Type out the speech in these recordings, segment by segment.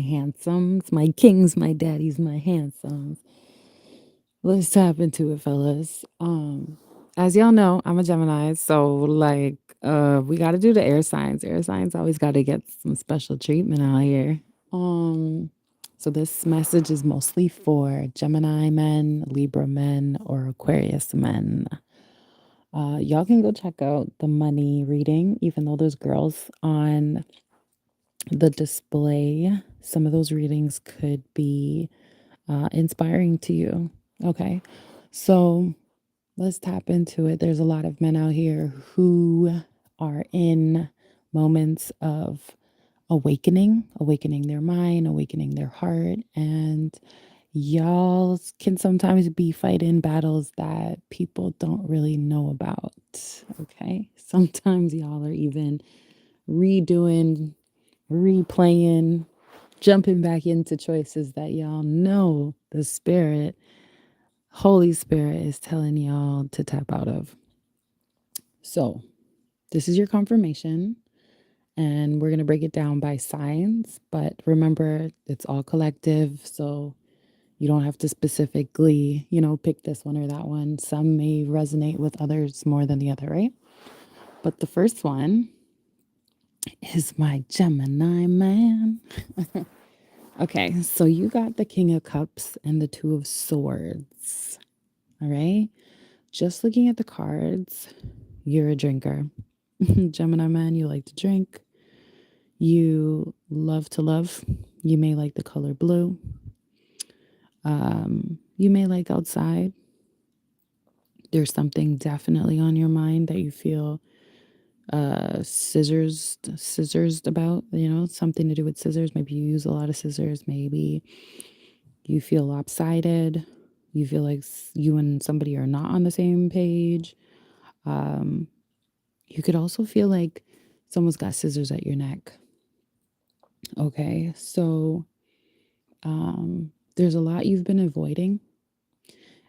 handsomes, my kings, my daddies, my handsomes. Let's tap into it, fellas. As y'all know, I'm a Gemini, so like we gotta do the air signs. Air signs always gotta get some special treatment out here. Um so this message is mostly for Gemini men, Libra men, or Aquarius men. Y'all can go check out the money reading, even though there's girls on the display. Some of those readings could be inspiring to you. Okay. So let's tap into it. There's a lot of men out here who are in moments of awakening their mind, awakening their heart. And y'all can sometimes be fighting battles that people don't really know about. Okay. Sometimes y'all are even redoing, replaying, jumping back into choices that y'all know the spirit, Holy Spirit, is telling y'all to tap out of. So, this is your confirmation, and we're going to break it down by signs. But remember, it's all collective. So, you don't have to specifically, pick this one or that one. Some may resonate with others more than the other, right? But the first one is my Gemini man. Okay, so you got the King of Cups and the Two of Swords. All right. Just looking at the cards, you're a drinker. Gemini man, you like to drink. You love to love. You may like the color blue. You may like outside. There's something definitely on your mind that you feel scissored about, something to do with scissors. Maybe you use a lot of scissors. Maybe you feel lopsided. You feel like you and somebody are not on the same page. Um, you could also feel like someone's got scissors at your neck. Okay, so there's a lot you've been avoiding,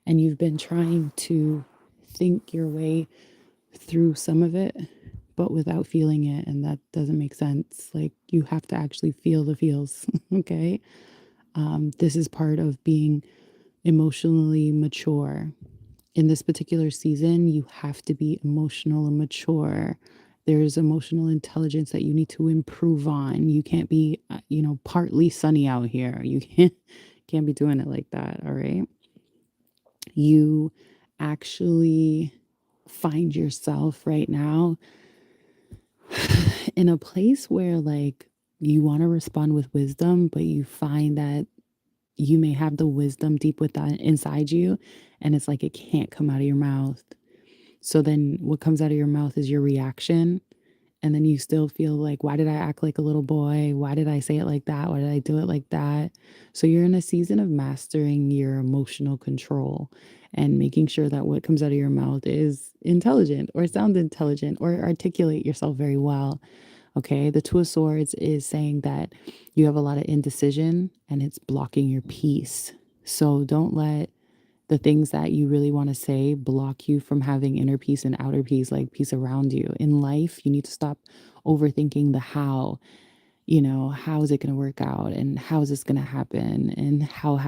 and you've been trying to think your way through some of it, but without feeling it, and that doesn't make sense. Like, you have to actually feel the feels. Okay, this is part of being emotionally mature. In this particular season, you have to be emotional and mature. There's emotional intelligence that you need to improve on. You can't be, partly sunny out here. You can't be doing it like that. All right. You actually find yourself right now in a place where, like, you want to respond with wisdom, but you find that you may have the wisdom deep within inside you, and it's like it can't come out of your mouth. So then what comes out of your mouth is your reaction. And then you still feel like, why did I act like a little boy? Why did I say it like that? Why did I do it like that? So you're in a season of mastering your emotional control and making sure that what comes out of your mouth is intelligent or sounds intelligent or articulate yourself very well. Okay. The Two of Swords is saying that you have a lot of indecision and it's blocking your peace. So don't let the things that you really want to say block you from having inner peace and outer peace, like peace around you. In life, you need to stop overthinking the how. How is it going to work out, and how is this going to happen, and how.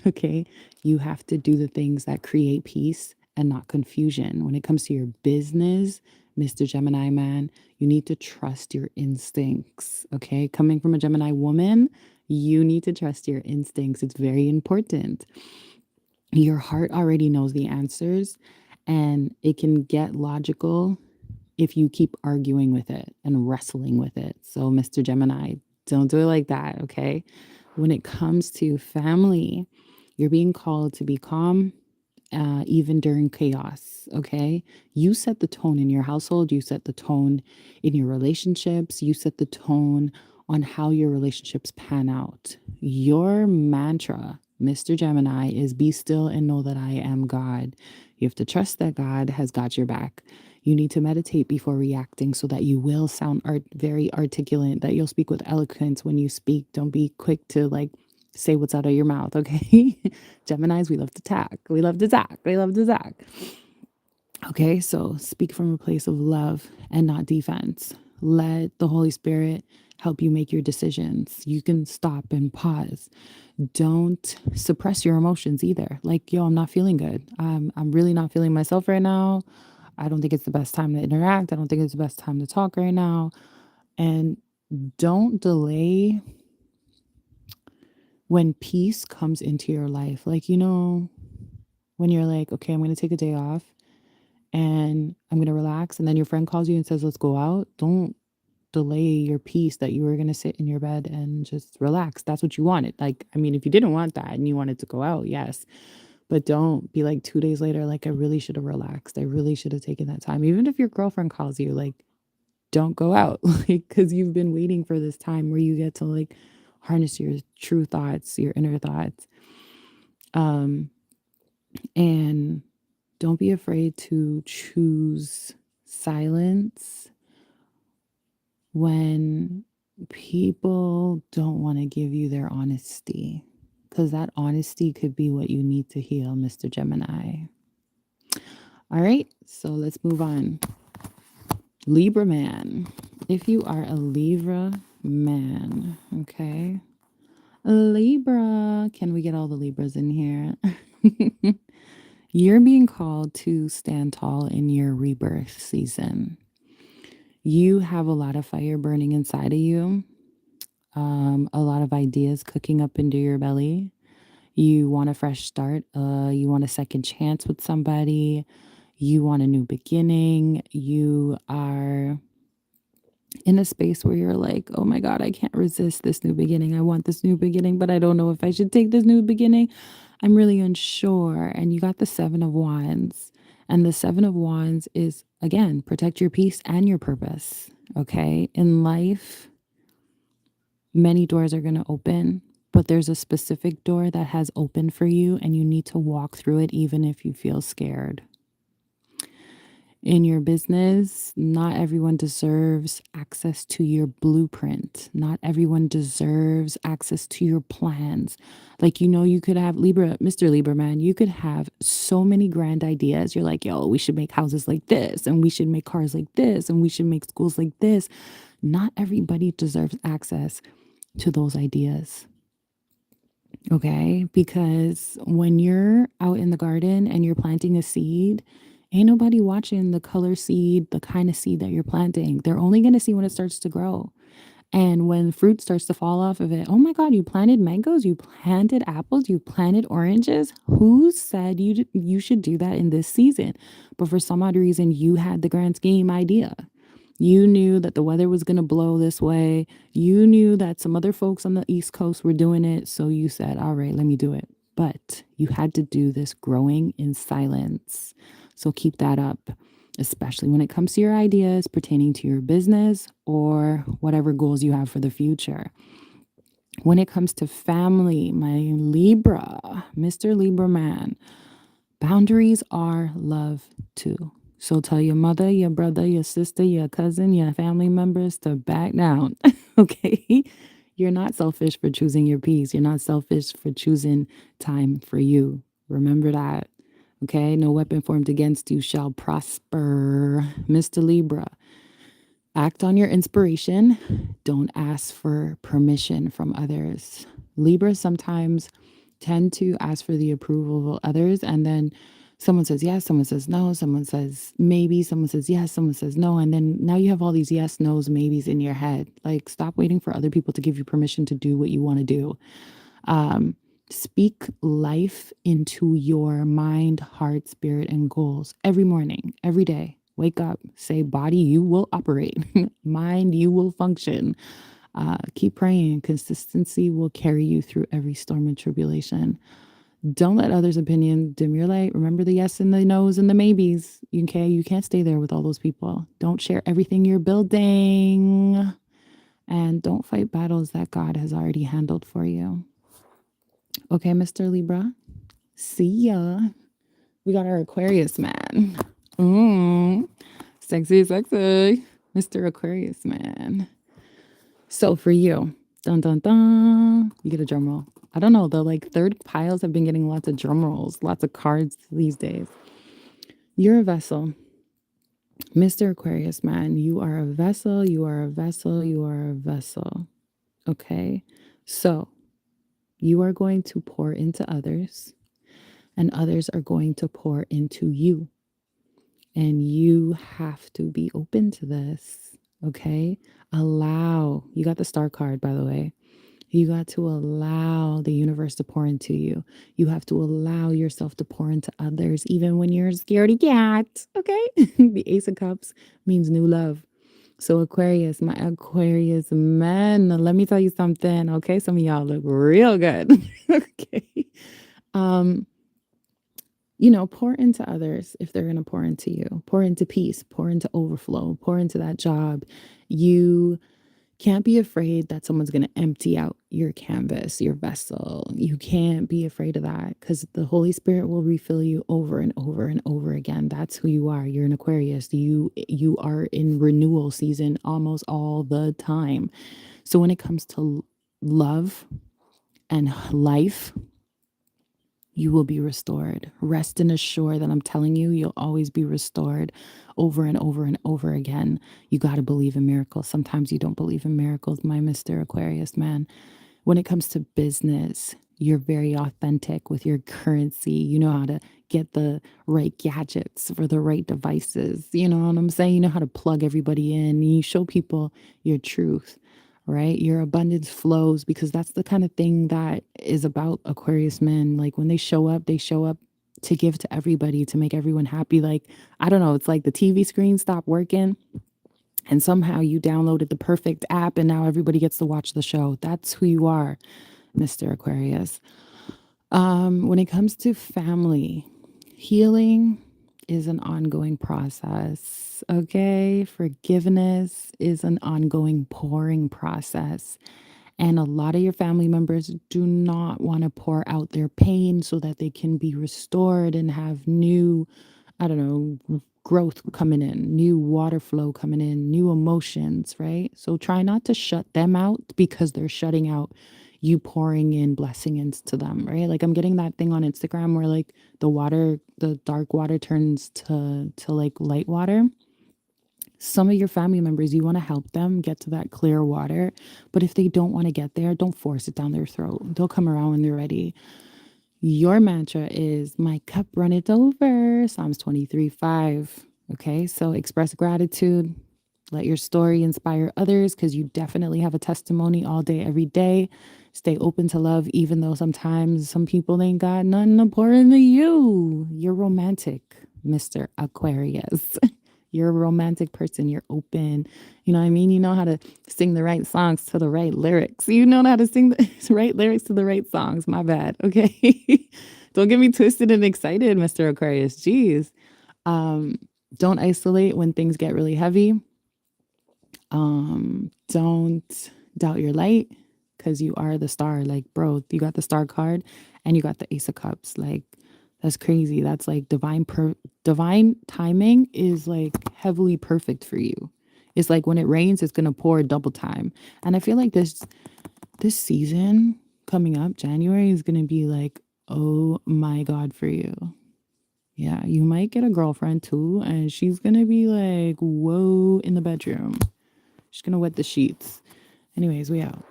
Okay. You have to do the things that create peace and not confusion. When it comes to your business, Mr. Gemini man, you need to trust your instincts. Okay. Coming from a Gemini woman, you need to trust your instincts. It's very important. Your heart already knows the answers, and it can get logical if you keep arguing with it and wrestling with it. So, Mr. Gemini, don't do it like that, okay? When it comes to family, you're being called to be calm, even during chaos, okay? You set the tone in your household, you set the tone in your relationships, you set the tone on how your relationships pan out. Your mantra, Mr. Gemini, is be still and know that I am God. You have to trust that God has got your back. You need to meditate before reacting so that you will sound very articulate, that you'll speak with eloquence when you speak. Don't be quick to say what's out of your mouth, okay? Geminis, we love to talk. We love to talk. We love to talk. Okay, so speak from a place of love and not defense. let the Holy Spirit help you make your decisions. You can stop and pause. Don't suppress your emotions either. Like, yo, I'm not feeling good. I'm really not feeling myself right now. I don't think it's the best time to interact. I don't think it's the best time to talk right now. And don't delay when peace comes into your life. Like, when you're like, okay, I'm going to take a day off and I'm going to relax. And then your friend calls you and says, let's go out. Don't delay your peace that you were going to sit in your bed and just relax. That's what you wanted. Like, I mean, if you didn't want that and you wanted to go out, yes. But don't be like 2 days later, like, I really should have relaxed. I really should have taken that time. Even if your girlfriend calls you, like, don't go out, like, because you've been waiting for this time where you get to, like, harness your true thoughts, your inner thoughts. And don't be afraid to choose silence when people don't want to give you their honesty, because that honesty could be what you need to heal, Mr. Gemini. All right, so let's move on. Libra man. If you are a Libra man, okay. Libra, can we get all the Libras in here? You're being called to stand tall in your rebirth season. You have a lot of fire burning inside of you, a lot of ideas cooking up into your belly. You want a fresh start. You want a second chance with somebody. You want a new beginning. You are in a space where you're like, oh my God, I can't resist this new beginning. I want this new beginning, but I don't know if I should take this new beginning. I'm really unsure. And you got the Seven of Wands. And the Seven of Wands is, again, protect your peace and your purpose. Okay. In life, many doors are going to open, but there's a specific door that has opened for you, and you need to walk through it even if you feel scared. In your business, not everyone deserves access to your blueprint. Not everyone deserves access to your plans. Like, you could have Mr. Libra man, you could have so many grand ideas. You're like, yo, we should make houses like this, and we should make cars like this, and we should make schools like this. Not everybody deserves access to those ideas. Okay? Because when you're out in the garden and you're planting a seed, ain't nobody watching the color seed, the kind of seed that you're planting. They're only going to see when it starts to grow. And when fruit starts to fall off of it, oh my God, you planted mangoes, you planted apples, you planted oranges. Who said you should do that in this season? But for some odd reason, you had the grand scheme idea. You knew that the weather was going to blow this way. You knew that some other folks on the East Coast were doing it. So you said, all right, let me do it. But you had to do this growing in silence. So keep that up, especially when it comes to your ideas pertaining to your business or whatever goals you have for the future. When it comes to family, my Libra, Mr. Libra man, boundaries are love too. So tell your mother, your brother, your sister, your cousin, your family members to back down. Okay? You're not selfish for choosing your peace. You're not selfish for choosing time for you. Remember that. Okay? No weapon formed against you shall prosper. Mr. Libra, act on your inspiration. Don't ask for permission from others. Libra sometimes tend to ask for the approval of others, and then someone says yes, someone says no, someone says maybe, someone says yes, someone says no, and then now you have all these yes, no's, maybes in your head. Like, stop waiting for other people to give you permission to do what you want to do. Speak life into your mind, heart, spirit, and goals every morning, every day. Wake up, say, body, you will operate. Mind, you will function. Keep praying. Consistency will carry you through every storm and tribulation. Don't let others' opinion dim your light. Remember the yes and the no's and the maybes. Okay, you can't stay there with all those people. Don't share everything you're building. And don't fight battles that God has already handled for you. Okay, Mr. Libra. See ya. We got our Aquarius man. Sexy, sexy. Mr. Aquarius man. So for you, dun dun dun, you get a drum roll. I don't know, the third piles have been getting lots of drum rolls, lots of cards these days. You're a vessel. Mr. Aquarius man, you are a vessel, you are a vessel, you are a vessel. Okay. So you are going to pour into others, and others are going to pour into you. And you have to be open to this. Okay. Allow, you got the star card, by the way. You got to allow the universe to pour into you. You have to allow yourself to pour into others, even when you're a scaredy cat. Okay. The Ace of Cups means new love. So, Aquarius, my Aquarius men, let me tell you something. Okay. Some of y'all look real good. Okay. Um, pour into others if they're going to pour into you. Pour into peace, pour into overflow, pour into that job. You can't be afraid that someone's going to empty out your canvas, your vessel. You can't be afraid of that because the Holy Spirit will refill you over and over and over again. That's who you are. You're an Aquarius. You are in renewal season almost all the time. So when it comes to love and life, you will be restored. Rest and assure that I'm telling you, you'll always be restored over and over and over again. You got to believe in miracles. Sometimes you don't believe in miracles, my Mr. Aquarius man. When it comes to business, you're very authentic with your currency. You know how to get the right gadgets for the right devices. You know what I'm saying? You know how to plug everybody in. You show people your truth, right? Your abundance flows because that's the kind of thing that is about Aquarius men. Like when they show up to give to everybody, to make everyone happy. Like, I don't know, it's like the TV screen stopped working and somehow you downloaded the perfect app and now everybody gets to watch the show. That's who you are, Mr. Aquarius. When it comes to family, healing is an ongoing process. Okay. Forgiveness is an ongoing pouring process. And a lot of your family members do not want to pour out their pain so that they can be restored and have new, I don't know, growth coming in, new water flow coming in, new emotions, right? So try not to shut them out because they're shutting out you pouring in blessing into them, right? Like I'm getting that thing on Instagram where like the dark water turns to like light water. Some of your family members, you want to help them get to that clear water. But if they don't want to get there, don't force it down their throat. They'll come around when they're ready. Your mantra is my cup runneth over, Psalms 23:5. Okay, so express gratitude. Let your story inspire others because you definitely have a testimony all day, every day. Stay open to love, even though sometimes some people ain't got nothing to pour into you. You're romantic, Mr. Aquarius. You're a romantic person. You're open. You know what I mean? You know how to sing the right songs to the right lyrics. You know how to sing the right lyrics to the right songs. My bad. Okay. Don't get me twisted and excited, Mr. Aquarius. Jeez. Um, don't isolate when things get really heavy. Don't doubt your light because you are the star. Like, bro, you got the star card and you got the Ace of Cups. Like, that's crazy. That's like divine timing is like heavily perfect for you. It's like when it rains, it's gonna pour double time. And I feel like this season coming up, January, is gonna be like, oh my God, for you. Yeah, you might get a girlfriend too, and she's gonna be like, whoa, in the bedroom. She's gonna wet the sheets. Anyways, we out.